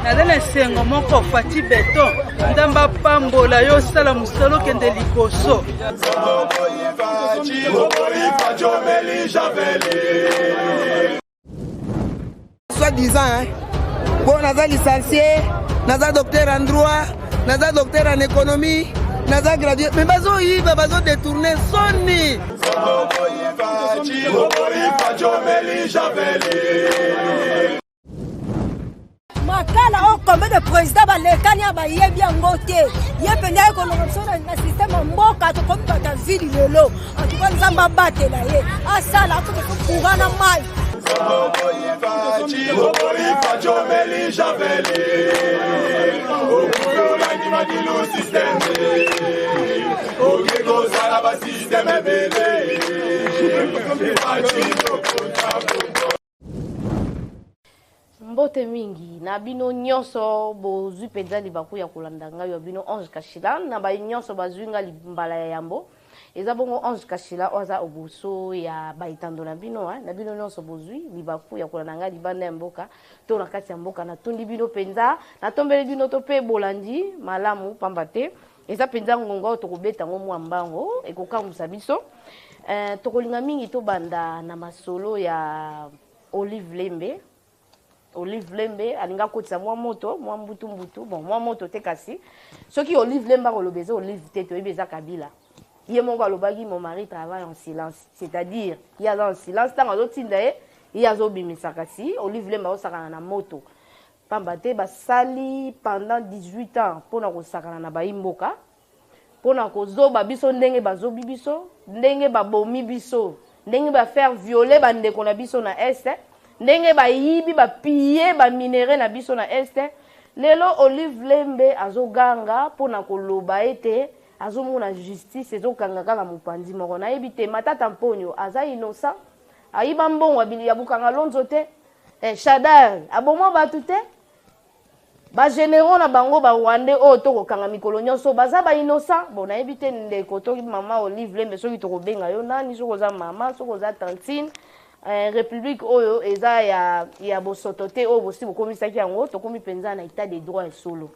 Nadana sengo moko fati beton. Ndamba pambola yo sala musolo kende likoso. Soi-disant, hein. Bon, naza licencié, naza docteur en droit, naza docteur en économie, naza gradué. Mais bazo yiba, bazo détourner soni. Makala o combien de présidents balekani abayebi yango te ye penda ye kolongoso na système mboka to comme bata ville lelo en tout cas nzamba batela ye asala akuto kugana mai Mbote mingi na bino nyonso bozwi penza libaku ya kolanda ngai ya bino Ange Kashila na ba nyonso bazwi nga limbala ya yambo eza bongo Ange Kashila oza obuso ya baitando na bino na bino nyonso bozwi libaku ya kolanda ngai libanda ya mboka to na kati ya mboka na tundi bino penza na tombele bino to pe bolandi malamu pambate eza penza ngongo to kobeta ngo mwanbango ekokamusa biso tokolinga mingi to banda na masolo ya Olive Lembe. Olive Lembe alinga kotisa mwa moto mwa mbutu bon mwa moto te kasi soki Olive Lembe kolobeza Olive te to ebeza Kabila ye mongo alobaki mon mari travaille en silence c'est-à-dire il y a dans silence tant azotinda ye il y a zobimisa kasi Olive Lembe osakana na moto pambate basali pendant 18 ans pona kosakana na baimboka pona kozoba biso ndenge bazobi biso ndenge babomi biso ndenge ba faire violer bandeko na biso na este ndenge ba yibi ba piller ba minéraux na biso na este lelo Olive Lembe azoganga pona koloba ete azomona justice ezokanga kaka mupandi moko na yebite matata mponyo aza innocent ayiba mbongo abili ya bukanga lonzo te Shadar abomo batu te ba généraux na bango ba Rwandais o to kokanga mikolo nyonso baza ba innocent bon na yebite ndeko to mama Olive Lembe soki to kobenga yo nani soko za mama soko za tantine République oyo eza ya bosoto te oyo bosi bokomisaki yango tokomi penza na état de droit solo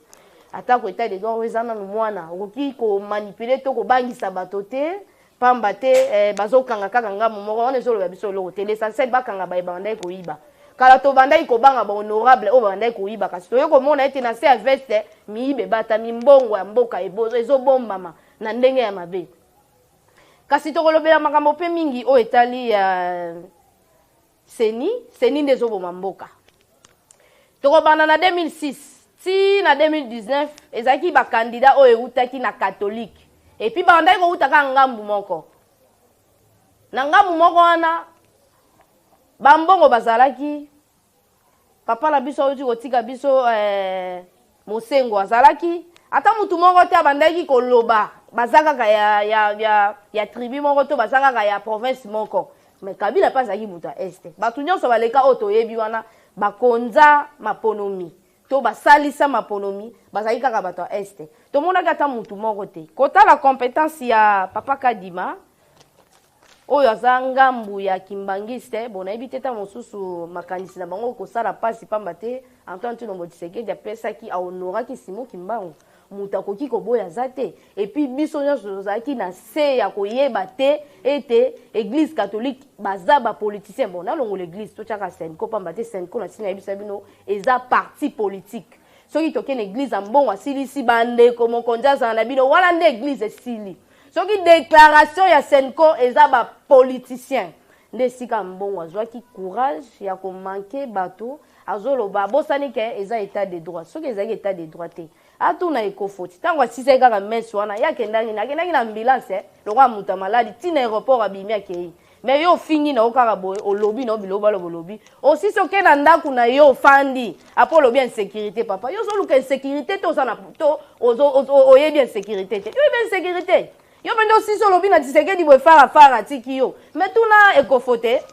atako état de droit eza na mwana okoki ko manipuler to ko bangisa bato te pamba te bazokanga kaka ngamu moko wana ezoloba biso loko te l'essentiel bakanga ba bandai ko yiba kala to bandai ko banga ba honorable o bandai ko yiba kasi to yoko mona ete na se veste miibe bata mimbongo ya mboka ebozo ezobombama na ndenge ya mabe kasi to kolobela makambo pe mingi o etali ya Seni ndezobo mamboka. Toko bana na 2006, ti na 2019, ezaki ba candidat o eutaki na catholique. Et puis ba ndai ko utaka ngambu moko. Na ngambu moko wana ba mbongo bazalaki papa na biso uti kotika biso mosengo azalaki ata mutu moko te abandaki koloba bazaka ka ya tribu moko to bazaka ka ya province moko. Mais Kabila pas zaki muta este batu nyonso baleka oto yebi wana bakonza maponomi to basalisa maponomi bazaki kaka bato este to mona kata mutu moko te kota la compétence ya papa Kadima oyo aza ngambu ya kimbangiste bona yebi teta mosusu makanisi na bango kosala pasi pamba te Antoine Tshilombo Tshisekedi apesaki ahonoraki Simon Kimbangu muta koki koboya zate et puis biso nyonso zaki na se ya koyeba te ete église catholique baza ba politicien bon na longo l'église to chaka Senko pamba te Senko na sina yebisa bino eza parti politique soki toke na église ambongo asilisi bande ko mokonza na bino wala nde église esili soki déclaration ya Senko eza ba politicien nde sika mbongo azwaki courage ya ko manquer bato azoloba bosani ke eza état de droit soki eza état de droit te atuna ekofoti tango asise kaka messe wana yakendaki na ambulance lokwa muta maladi tina aéroport abimi akei mais yo fingi na okaka boye olobi na biloba lo bolobi aussi soke na ndaku na yo fandi apo lobi insécurité papa yo so luka insécurité to sana to oyebi insécurité te yo bien insécurité yo bendo aussi so lobi na Tshisekedi boye fara tiki yo mais tuna ekofote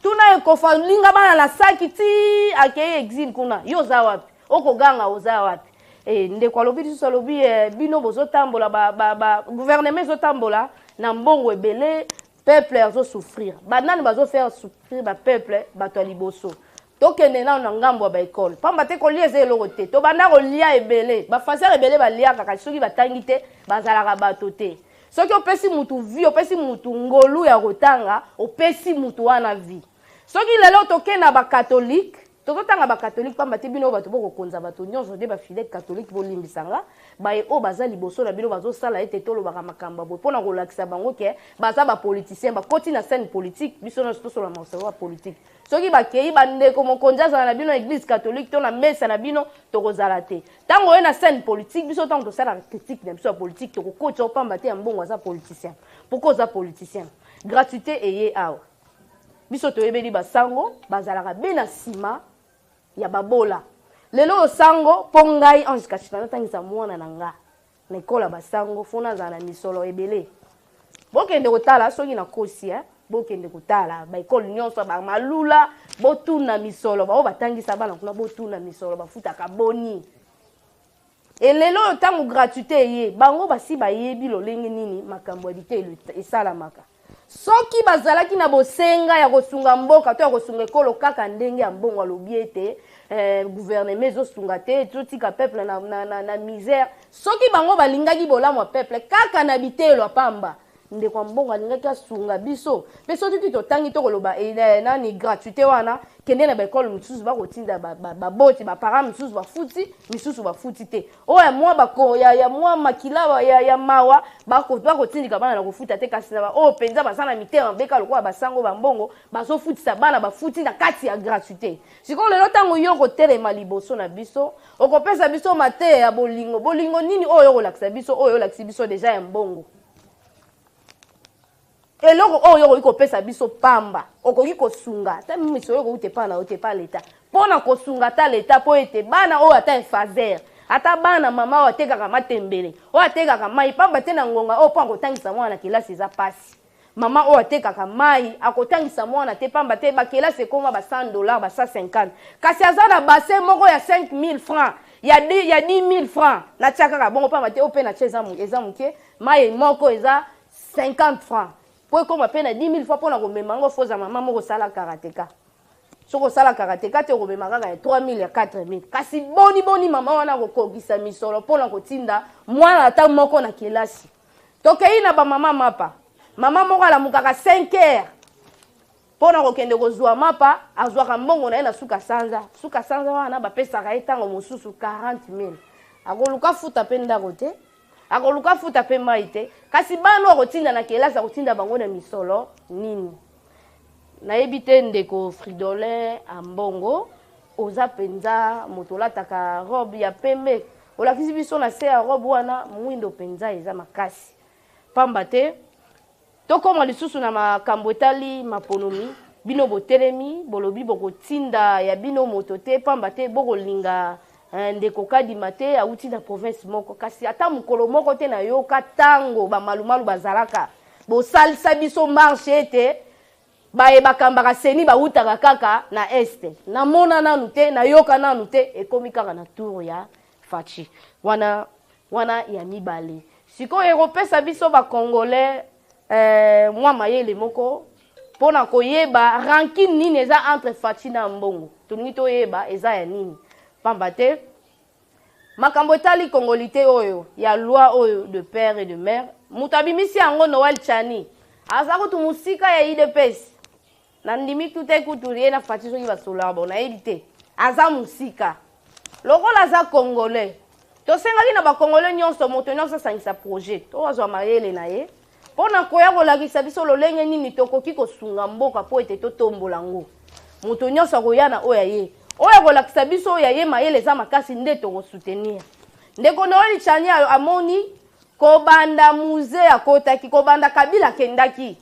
tuna ekofa linga bana la saki ti akei exil kuna yo za wapi okoganga oza wapi ndeko alobi lisusu alobi bino bozotambola ba gouvernement zotambola na mbongo ebele peuple azo souffrir banani bazo faire souffrir ba peuple bato ya liboso tokende na ngambo ba école pamba te kolia eza eloko te to banda kolia ebele bafasere ebele baliaka kasi soki batangi te bazalaka bato te soki opesi mutu vie opesi mutu ngolu ya kotanga opesi mutu wana vie soki lelo tokenda bakatolike tokotanga bakatolike pamba te bino bato bokokonza bato nyonso nde bafidele katolike bolimbisanga baye oyo baza liboso na bino bazosala ete tolobaka makambo boye mpona kolakisa bango ke baza bapoliticien bakoti na scène politique biso nyonso tosola masolo ya politique soki bakei bandeko mokonzi azala na bino église catholique to na mesa na bino tokozala te ntango oye na scène politique biso ntango tosalaka critique na biso ya politique tokokotisa opamba te ya mbongo aza politicien pourkua oza politicien gratuité eye awa biso toyebeli basango bazalaka be na nsima ya babola lelo osango mpo ngai Ange Kashila natangisa mwana na nga na ekola basango fona azala na misolo ebele bokende kotala soki na kosi bokende kotala baekole nyonso bamalula botuna misolo bao batangisa bana kuna botuna misolo bafutaka boni elelo ntango gratuité eye bango basi bayebi lolenge nini makambo ya bite esalamaka soki bazalaki na bosenga ya kosunga mboka to ya kosunga ekolo kaka ndenge ya mbongo alobi ete gouvernement ezosunga te totika peuple na misère soki bango balingaki bolamu ya peuple kaka na bitelo apamba ndeko ya mbongo alingaki asunga biso mpe soki totangi tokoloba nani gratuité wana kende na baekole misusu bakotinda baboti bapara misusu bafuti misusu bafuti te oyo ya mwa makila ya mawa bakotindika bana na kofuta te kasi na oyo mpenza baza na mitema beka lokola basango bambongo bazofutisa bana bafuti na kati ya gratuité sikoyo lelo ntango yo kotelema liboso na biso okopesa biso mateya ya bolingo nini oyo okolakisa biso oyo olakisi biso deja ya mbongo eloko oyo okoki kopesa biso pamba okoki kosunga ata miso oyo okoki tepana otepa leta mpona kosunga ata leta mpo ete bana oyo ata efazer ata bana mama oyo atekaka matembele oyo atekaka mai pamba te na ngonga oyo mpo akotangisa mwana na kelasi eza pasi mama oyo atekaka mai akotangisa mwana te pamba te bakelasi ekoma ba $100 ba 150 kasi aza na base moko ya 5000 francs ya 10000 francs natiakaka bongo pamba te oyo mpe na tie eza moke mai moko eza 50 francs po koma pe na 10000 fois pona komema ngo foza mama moko sala karateka soko sala karateka te komema kaka ya 3000 ya 4000 kasi boni mama wana kokokisa misolo pona kotinda mwana ata moko na kelasi tokei na ba mama mapa mama moko ala mukaka 5 heures pona kokende kozwa mapa azwaka mbongo na ye na suka sanza wana bapesaka ye ntango mosusu 40000 akoluka futa pe ndako te akoluka futa pe mai te kasi bano akotinda na kelasi akotinda bango na misolo nini nayebi te ndeko Fridolin ambongo oza penza moto olataka robe ya pembe olakisi biso na se ya robe wana mwindo penza eza makasi pamba te tokoma lisusu na makambo etali maponomi bino botelemi bolobi bokotinda ya bino moto te pamba te bokolinga ndeko kadima te auti na province moko kasi ata mokolo moko te na yoka tango bamalumalu bazalaka bosalisa biso marche ete bakambaka seni bautaka kaka na este namona nanu te nayoka nanu te ekomi kaka na tour ya fachi wana ya mibale sikoyo ekopesa biso bakongolais mwa mayele moko mpona koyeba rankine nini eza entre fachi na mbongo tolingi toyeba eza ya nini pamba te makambo etali kongolite oyo ya loi oyo de père et de mère moto abimisi yango Noël Chani aza kutu musika ya IDPS na ndimi tute kutu ye na fati soki basola bona yebi te aza musika lokola aza congolais tosengaki na bakongolais nyonso moto nyonso asangisa projet to azwa mayele na ye mpona koya kolakisa biso lolenge nini tokoki kosunga mboka mpo ete totombola ngo moto nyonso akoya na oyo ye oyo kolakisa biso oyo ye mayele eza makasi nde tokosoutenir ndeko Noël Chani amoni kobanda musée akotaki kobanda Kabila akendaki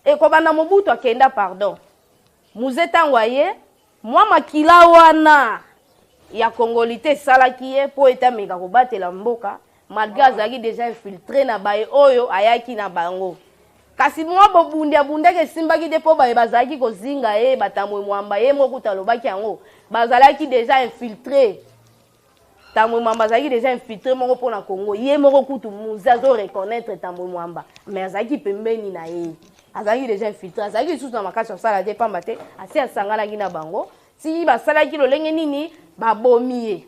ekobanda Mobutu akenda pardon musée ntango aye mwa makila wana ya kongolite esalaki ye mpo ete ameka kobatela mboka malgré azalaki déjà infiltré na baye oyo ayaki na bango kasi mwa bobundi abundaki esimbaki te mpo baye bazalaki kozinga ye batamwe mwamba ye moko kuta alobaki yango bazalaki déjà infiltré tamwe mwamba azalaki déjà infiltré moko mpona Congo ye moko kutu muze azo reconnaître tamwe mwamba mais azalaki pembeni na ye azangi déjà infiltré azangi sous na makasi osala te pamba te asi asanganaki na bango si basalaki lolenge nini babomi ye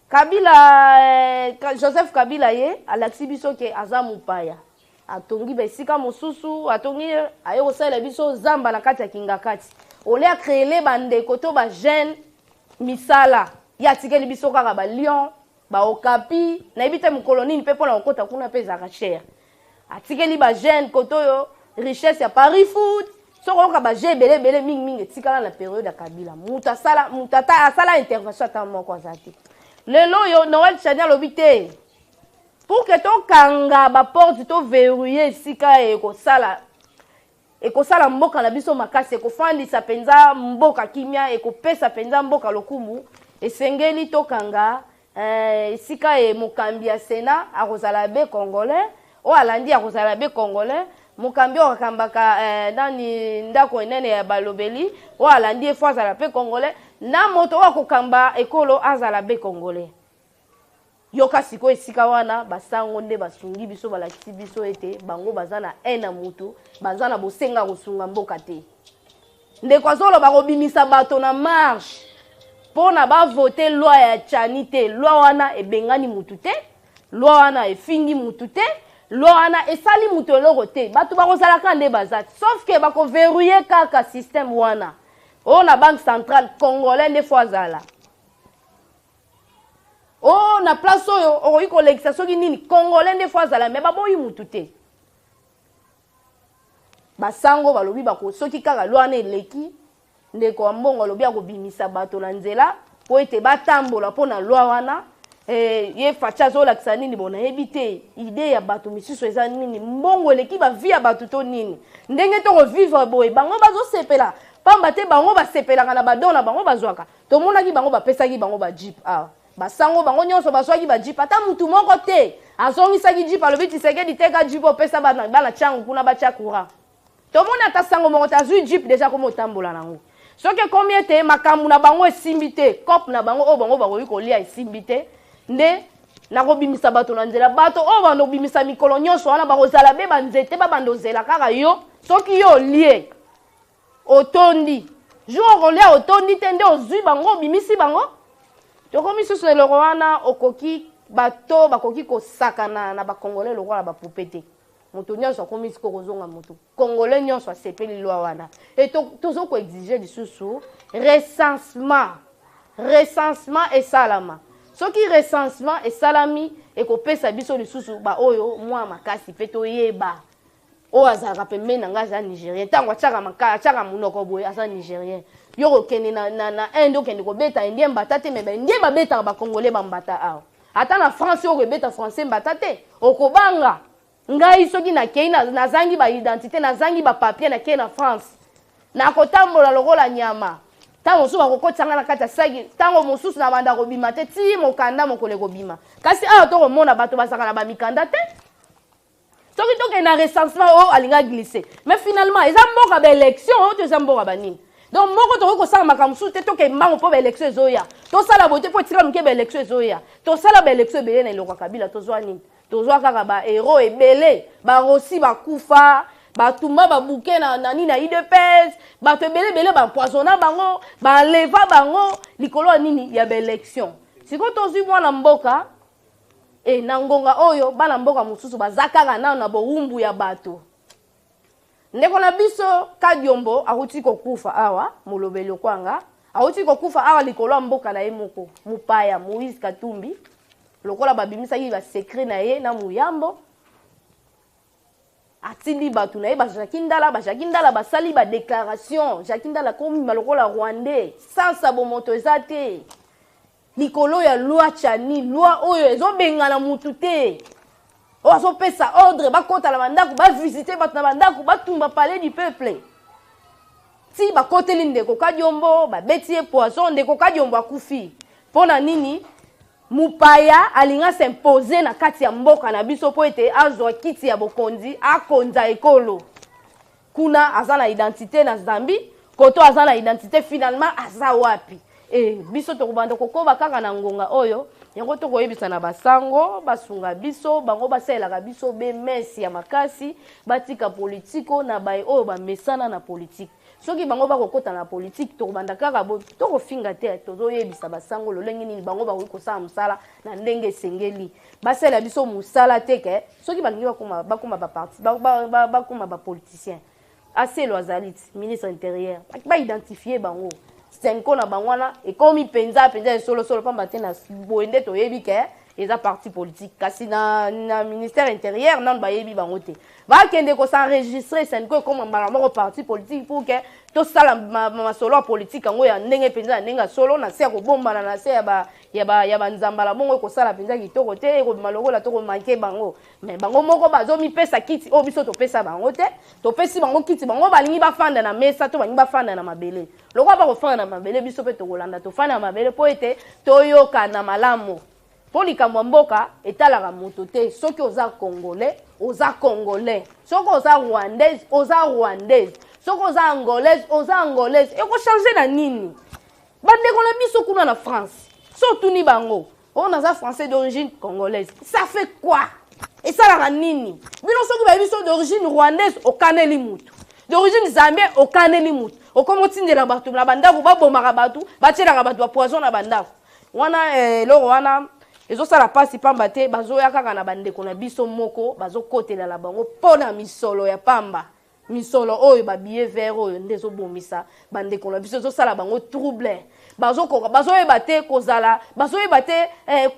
Kabila Joseph Kabila ye alakisi biso ke aza mupaya atongi besika mosusu atongi aye kosala biso zamba na kati ya kingakati ole a créer bandeko to ba jeune misala ya tikeli biso kaka ba lion ba okapi na ibite mukoloni pe pona okota kuna pe za cher atikeli ba jeune kotoyo richesse ya Paris food soko ka ba je bele mingi tikala na période ya Kabila mutata asala intervention ta moko azati lelo yo Noël Chania lobité pour que ton kanga ba porte to verrouiller sika ekosala mboka na biso makasi ekofandisa penza mboka kimia ekopesa penza mboka lokumu esengeli to kanga sika mokambi ya Sénat akozala be congolais o alandi akozala be congolais mokambi okambaka nani ndako enene ya balobeli o alandi efo azala pe congolais na moto wa kokamba ekolo azala be congolais yoka siko esika wana basango nde basungi biso balakisi biso ete bango bazana ena mutu bazana bosenga kosunga mboka te ndeko azolo bakobimisa bato na marche pona ba voter loi ya Chani te loi wana ebengani mutu te loi wana efingi mutu te loi wana esali mutu eloko te bato bakozalaka nde bazati sauf que bako verrouiller kaka système wana o na banque centrale congolais nde fois azala oh na place oyo okoki kolekisa soki nini congolais nde fois azala me baboyi mutu te basango balobi bako soki kaka loi wana eleki ndeko wa mbongo alobi akobimisa bato na nzela po ete batambola mpo na loi wana ye facha azolakisa nini bona yebi te ide ya bato misusu eza nini mbongo eleki bavie ya bato to nini ndenge tokovivre boye bango bazosepela pamba te bango basepelaka na badon na bango bazwaka tomonaki bango bapesaki bango bajip awa basango bango nyonso bazwaki bajip ata mutu moko te azongisaki jip alobi Tshisekedi teka jip opesa bana tiango kuna batia courant tomoni ata sango moko te azwi jip deja komo otambola nango soki combien te makambo na bango esimbi te cope na bango oyo bango bakoki kolia esimbi te nde nakobimisa bato na nzela bato oyo bando obimisa mikolo nyonso wana bakozala be banzete babanda ozela kaka yo soki yo olie otondi jour okolia otondi te nde ozwi bango obimisi bango tokomi susu eloko wana okoki bato bakoki kosakana na bakongolais lokola bapupe te moto nyonso akomi siko kozonga moto congolais nyonso asepeli loi wana e tozo koexige lisusu recensement esalama soki recensement esalami ekopesa biso lisusu ba oyo mwa makasi pe toyeba oyo azalaka pembeni na ngai aza nigérien ntango atiaka monoko boye aza nigérien yo kokende na inde okende kobeta indie mbata te me indie babetaka bakongolais bambata awa ata na france oyo kobeta français mbata te okobanga ngai soki nakei nazangi baidentité nazangi bapapier nakei na france nakotambola lokola nyama ntango mosusu bakokotisanga na kati ya saki ntango mosusu na banda kobima te ti mokanda mokolo ekobima kasi awa tokomona bato bazaka na bamikanda te soki tokende na recensement oyo alinga glisse mais finalement eza mboka baélection oyo to eza mboka banini donc moko tokoki kosala makambo mosusu te tokembango mpo baélection ezoya tosala boye te mpo etikala moke baélection ezoya tosala baélection ebele na eloko ya Kabila tozwa nini tozwa kaka bahéros ebele barosi bakufa batumba babuke na nini na IDPS bato ebele bampoisonna bango baleva bango likolo ya nini ya baélection siko tozwi mwana mboka na ngonga oyo bana mboka mosusu baza kaka nano na bowumbu ya bato ndeko na biso Kadiombo akuti kokufa awa molobeli kwanga akuti kokufa awa likolo ya mboka na ye moko mupaya Moïse Katumbi lokola babimisaki ba secret na ye na muyambo atindi batu na ye bajaki ndala basali ba déclaration jaki ndala komi malokola rwandais sans sabo moto eza te likolo ya loi Chani loi oyo ezobengana mutu te o azopesa ordre bakota na bandako bavisite bato na bandako batumba palais du peuple ti bakoteli ndeko Kadiombo babeti ye poison ndeko Kadiombo akufi mpona nini mupaya alinga s'imposer na kati ya mboka na biso po ete azwa kiti ya bokonzi akonza ekolo kuna aza na identité na Zambie koto aza na identité finalement aza wapi biso tokobanda kokoba kaka na ngonga oyo yango tokoyebisa na basango basunga biso bango basalelaka biso bemesi ya makasi batika politiko na baye oyo bamesana na politike soki bango bakokota na politique tokobanda kaka bo tokofinga te tozoyebisa basango lolenge nini bango bakoki kosala mosala na ndenge esengeli basalela biso mosala te ke soki balingi bakoma baparti bakoma bapoliticien aselo azali ministre intérieur baidentifie bango senko na bango wana ekomi mpenza esolosolo pamba te na boye nde toyebi ke eza parti politique kasi na ministère intérieur nanu bayebi bango te bakende kosenregistre senko ekoma mbala moko parti politique pour ke tosala masolo ya politique yango ya ndenge mpenza ya ndenge ya solo na se ya kobombana na se ya banzambala bongo ekosala mpenza kitoko te ekobima lokola tokomanke bango me bango moko bazomipesa kiti oyo biso topesa bango te topesi bango kiti bango balingi bafanda na mesa to balingi bafanda na mabele lokola bakofanda na mabele biso mpe tokolanda tofanda na mabele mpo ete toyoka na malamu mpo likambo ya mboka etalaka moto te soki oza congolais oza congolais soki oza rwandaise oza rwandaise soki oza angolaise ekochange na nini bandeko na biso kuna na France sotuni bango oyo naza français d'origine congolaise ça fait quoi esalaka nini bino soki bayebi biso d'origine rwandaise okaneli mutu d'origine zambien okaneli mutu okomotindela bato na bandako babomaka bato batielaka bato bapoison na bandako wana eloko wana ezosala pasi pamba te bazoya kaka na bandeko na biso moko bazokotelela bango mpo na misolo ya pamba misolo oyo babillet vert oyo nde ezobomisa bandeko na biso ezosala bango trouble bazoyeba te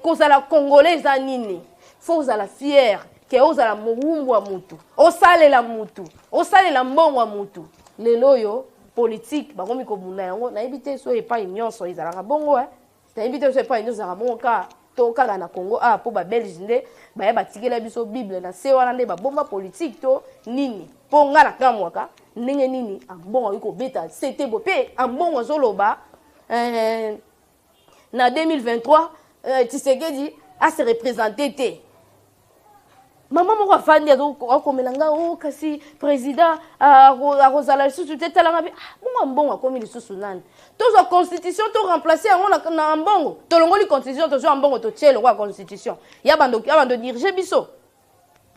kozala congolais eza nini fo ozala fiere ke ozala mowumbu ya mutu osalela mutu osalela mbongo ya mutu lelo oyo politique bakomi kobunda yango nayebi te so epai nyonso ezalaka bongo nayebi te so epai nyonso ezalaka bongo ka to kaka na Congo po ba Belge nde baye batikela biso Bible na se wana nde babomba politique to nini po ngala kamwaka ndenge nini ambongo yuko beta c'était beau pe ambongo zoloba na 2023 Tshisekedi a se représenter te maman moko afandi akomelanga o kasi président akozala lisusu te talanga pe mbongo akomi lisusu nani tozo constitution to remplacer yango na mbongo tolongoli constitution tozo mbongo to tiele kwa constitution ya bando diriger biso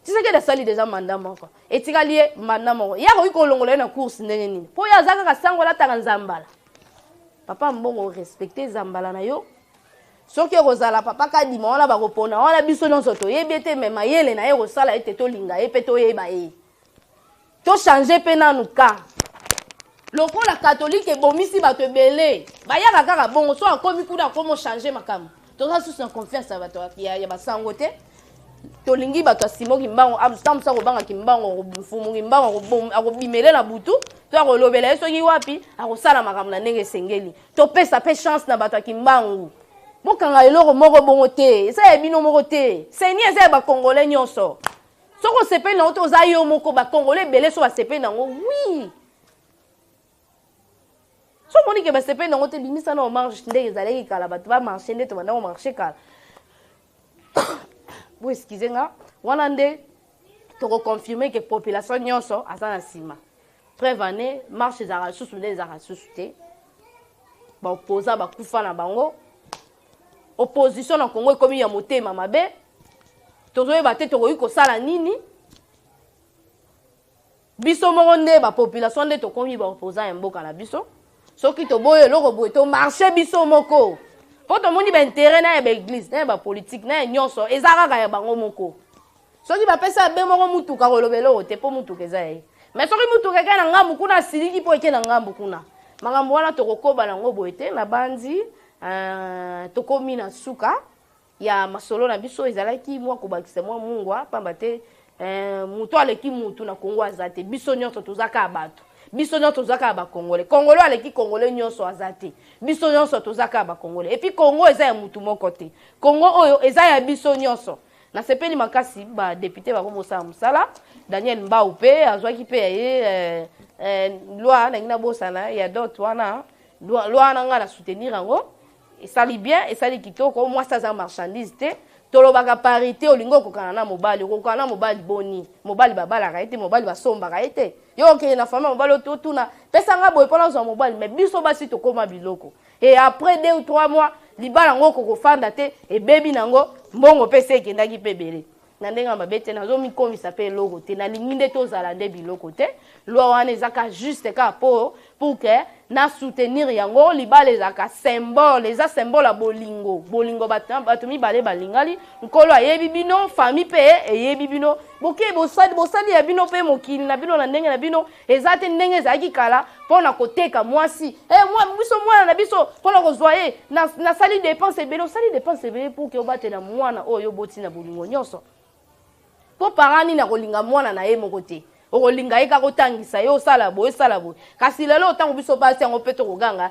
Tshisekedi asali déjà mandat moko etikali mandat moko ya ko ikolongola na course ndenge nini po ya zaka kasango la taka nzambala papa mbongo respecter zambala na yo soki kozala papa kadima wana bakopona wana biso nyonso toyebi ete me mayele na ye kosala ete tolinga ye mpe toyeba ye tochange mpe nanu ka lokola katolike ebomisi bato ebele bayaka kaka bongo so akomi kuna akomi ochange makambo toza susu na confiance ya bato ya basango te tolingi bato asimoki mbango amusa kobangaki mbango mfumuki mbango akobimele na butu to akolobela ye soki wapi akosala makambo na ndenge esengeli topesa mpe chance na bato akimbangu mokanga eloko moko bongo te eza ya bino moko te seni eza ya bakongolais nyonso soko osepeli nango te oza yo moko bakongolais ebele so basepeli nango wi so omoni ke basepeli nango te bimisa na omarche ndenge ezalaki kala bato bamarche nde tobanda komarche kala bo eskize nga wana nde tokoconfirme ke population nyonso aza na nsima preuve ane marche ezalaka lisusu nde ezalaka lisusu te baoposa bakufa na bango opposition na Congo ekomi ya motema mabe tozoyeba te tokoki kosala nini biso moko nde bapopulation nde tokomi baopposant ya mboka na biso soki toboye eloko boye tomarche biso moko mpo tomoni baintere na ya baeglise na ya bapolitike na ya nyonso eza kaka ya bango moko soki bapesa be moko mutuka koloba eloko te mpo mutuka eza ye mais soki mutuka eke na ngambu kuna asiliki mpo eke na ngambu kuna makambo wana tokokoba nango boye te na bandi tokomi na suka ya masolo na biso ezalaki mwa kobakisa mwa mungwa pamba te mutu aleki mutu na Kongo aza te biso nyonso tozaka bato biso nyonso tozaka bakongolais congolais aleki congolais nyonso aza te biso nyonso tozaka bakongolais et puis Congo eza ya mutu moko te Congo oyo eza ya biso nyonso nasepeli makasi badepute bakomosala mosala Daniel Mbau mpe azwaki mpe ye loi nangi nabosana ya dot wana loi nanga na soutenir yango esali bien esali kitoko moi ça za marchandise te tolobaka parité olingo kokana na mobali kokana na mobali boni mobali babalaka ete mobali basombaka ete yo okeye na famille mobali otuna pesa nga boye pona zo mobali mais biso basi tokoma biloko et après 2 ou 3 mois libala ngo kokofanda te ebebi nango mbongo pe se ekendaki pe ebele na ndenge ya mabe te nazomikomisa mpe eloko te nalingi nde tozala nde biloko te loi wana ezaka juste kaka pour ke na soutenir yango libala ezaka symbole eza symbole ya bolingo bato mibale balingali nkolo ayebi bino famille mpe eyebi bino boke bosali ya bino mpe mokili na bino na ndenge na bino eza te ndenge ezalaki kala mpona koteka mwasi biso mwana na biso mpona kozwa ye nasali dépense ebele osali dépense ebele pour ke obatela mwana oyo oboti na bolingo nyonso po parani na kolinga mwana na ye moko te okolinga ye kaka otangisa ye osala boye kasi lelo ntango biso basi yango mpe tokoganga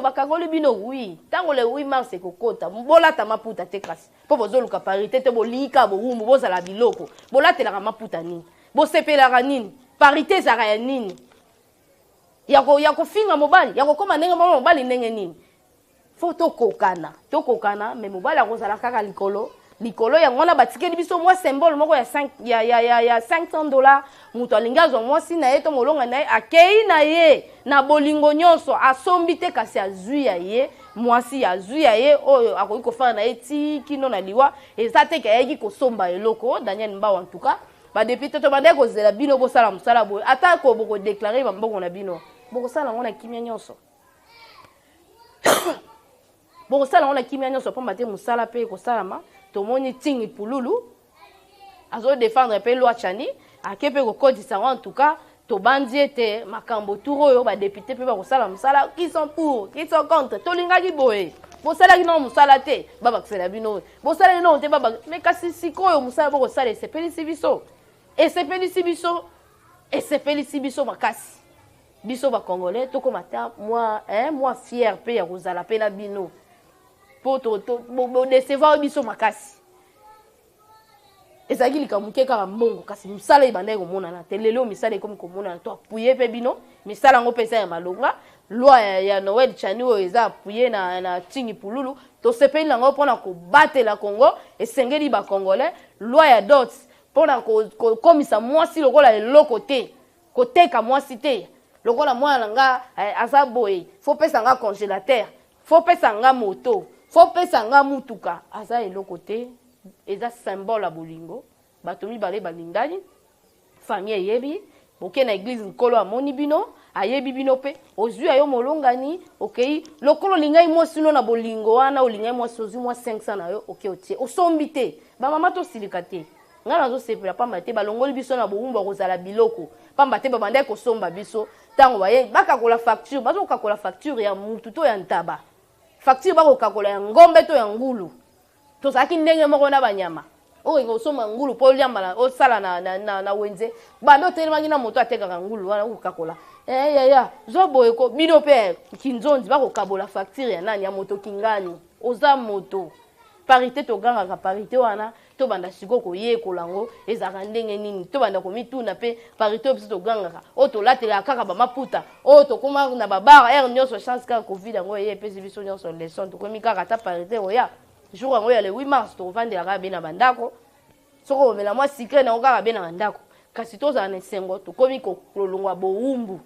bakangoli bino wi ntango le 8 mars ekokota bolata maputa te kasi mpo bozoluka parité te bolika bowumbu bozala biloko bolatelaka maputa nini bosepelaka nini parité ezalaka ya nini ya kofinga mobali ya kokoma ndenge mobali ndenge nini fo tokokana me mobali akozala kaka likolo yango wana batikeli biso mwa symbole moko ya $500 mutu alingi azwa mwasi na ye to molonga na ye akei na ye na bolingo nyonso asombi te kasi azwi ya ye mwasi azwi ya ye oyo akoki kofana na ye ti kino na liwa eza te ke ayeki kosomba eloko Daniel Mbawa en tout cas badepute to bandeki kozela bino bosala mosala boye ata ko bokodeklare bambongo na bino bokosala yango na kimia nyonso bokosala yango na kimia nyonso mpo bate mosala mpe ekosalama tomoni tingi pululu azo défendre pe loi chani akepe ko kodisa en tout cas to bandi ete makambo turo yo ba député pe ba ko sala musala qui sont pour qui sont contre to lingaki boye bo sala ki no musala te baba ksela bino bo sala no te baba mais kasi sikoyo musala bo ko sala et c'est félici biso makasi biso ba congolais to komata moi fier pe ya kozala pe na bino poto bo décevoir biso makasi ezaki likamuke kaka mbongo kasi misala ibanda komonana te lelo misala ekomi komonana to apuye pe bino misala ngo pesa ya malonga loi ya Noël Chani oyo eza apuye na tingi pululu to sepeli nango mpona kobatela Congo esengeli ba congolais loi ya dot mpona kokomisa mwasi lokola eloko te koteka mwasi te lokola mwana nga aza boye fo pesa nga congélateur fo pesa nga moto fo pesa nga mutuka aza eloko te eza symbole ya bolingo bato mibale balingani famille eyebi boke na église nkolo amoni bino ayebi bino pe ozwi ayo molongani okei lokolo lingai mwasi no na bolingo wana olingai mwasi ozwi mwa 500 na yo oke otie osombi te bamama tosilika te nga nazosepela pamba te balongoli biso na bowumbu kozala biloko pamba te babandaki kosomba biso ntango baye bakakola facture bazokakola facture ya mutu to ya ntaba facture bakokakola ya ngombe to ya ngulu tozalaki ndenge moko na banyama oyo kosomba ngulu mpo oliambala osala na wenze bando otelemaki na moto atekaka ngulu wana okokakola zwa boye ko bino mpe kinzonzi bakokabola facture ya nani ya moto kingani oza moto parité togangaka parité wana tobanda siko koyekola ngo ezalaka ndenge nini tobanda komituna mpe parité oyo biso togangaka oyo tolatelaka kaka bamaputa oyo tokóma na babara ere nyonso chance kaka covid yango eye epesi biso nyonso leson tokomi kaka ata parité oya jour yango ya le 8 mars tovandela kaka be na bandako soko omela mwa sikre nango kaka be na bandako kasi tozala na esengo tokomi kolongwa bowumbu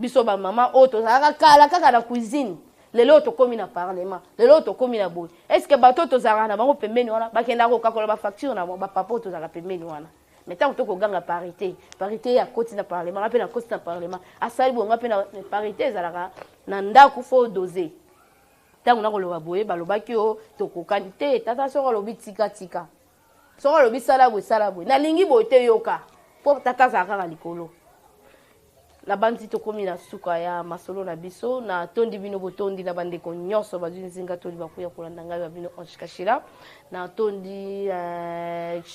biso bamama oyo tozalaka kala kaka na cuisine lelo tokomi na parlement lelo tokomi na boye est-ce que bato tozalaka na bango pembeni wana bakendaka kokakola bafacture na bapapa oyo tozalaka pembeni wana mais ntango tokoganga parité ya koti na parlement mpe na koti na parlement asali bonga mpe na parité ezalaka na ndako fo dose ntango nakoloba boye balobaki o tokokani te tata soko alobi tika soko alobi sala boye nalingi boye te yoka mpo tata azalaka kaka likolo na bandi tokomi na suka ya masolo na biso na tondi bino botondi na bandeko nyonso bazwi nzinga toli bakuya kolanda ngai babino Ange Kashila na tondi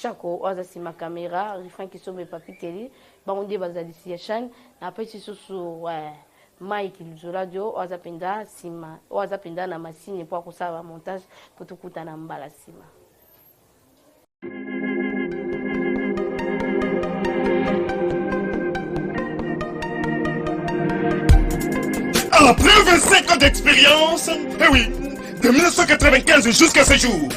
chako oza sima kamera rifan kisombe papikeli bango ndie bazalisi ya chaîne na pesi susu Mike Luzoladio oza penda sima oza penda na masini po akosala montage po tokutana mbala sima. Après 25 ans d'expérience, eh oui, de 1995 jusqu'à ce jour,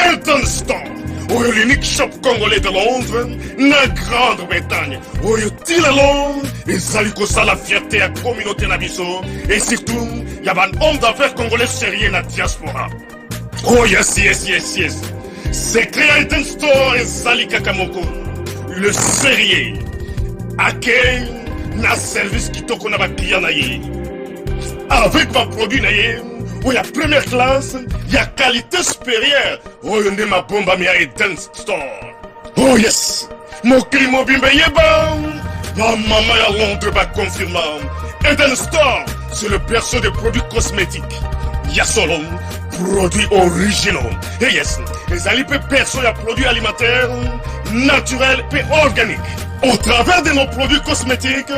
Elton Storm, oyo l'unique shop congolais de Londres, na Grande-Bretagne, oyo Tilalong, ezali kosala fierté à communauté na biso, et surtout, y a un homme d'affaires congolais sérieux na diaspora. Oh yes, yes, yes, yes. Secret Item Store ezali kakamoko. Le sérieux. Akei na service kitoko na ba client na ye. Avec ma produit na ye, où y a première classe, y a qualité supérieure. Oh y a ma bombe à mi Eden Store. Oh yes, mon crime bimbe yeba. Ma maman à Londres va confirmer. Eden Store, c'est le berceau des produits cosmétiques. Y a solo produits originaux. Et yes, les alipes perso y a produits alimentaires, naturels et organiques. Au travers de nos produits cosmétiques,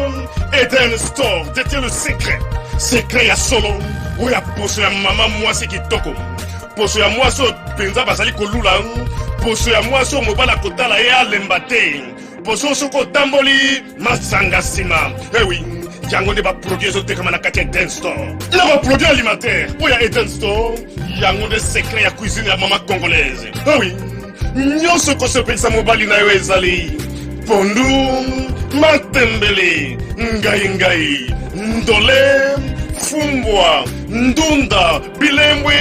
Eden Store détient le secret. Secret ya solo, où ya poso ya maman moi c'est qui toko. Poso ya moi so penza basali kolula, poso ya moi so mobala kotala ya lembate. Poso so kotamboli masanga sima. Eh oui, yango ne ba produit zo tekama na kati Eden Store. Na ba produit alimentaire, où ya Eden Store, yango de secret ya cuisine ya maman congolaise. Eh oui, nyonso ko se pensa mobali na yo ezali. Pondu, matembele, ngai, ndole, fumbwa, ndunda, bilembwe,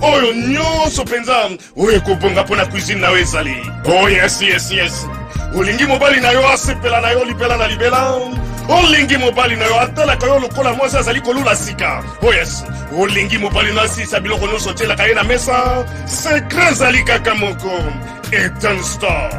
oyo nyonso penza, oyo kobonga pona cuisine na ezali. Oh yes, yes, yes. Olingi mobali na yo asepela na yo libela na libela. Olingi mobali na yo atala kayo lokola mwasi azali kolula sika. Oh yes. Olingi mobali na sisa biloko nyonso tiela kaye na mesa. Secret zali kaka moko. Eden Store.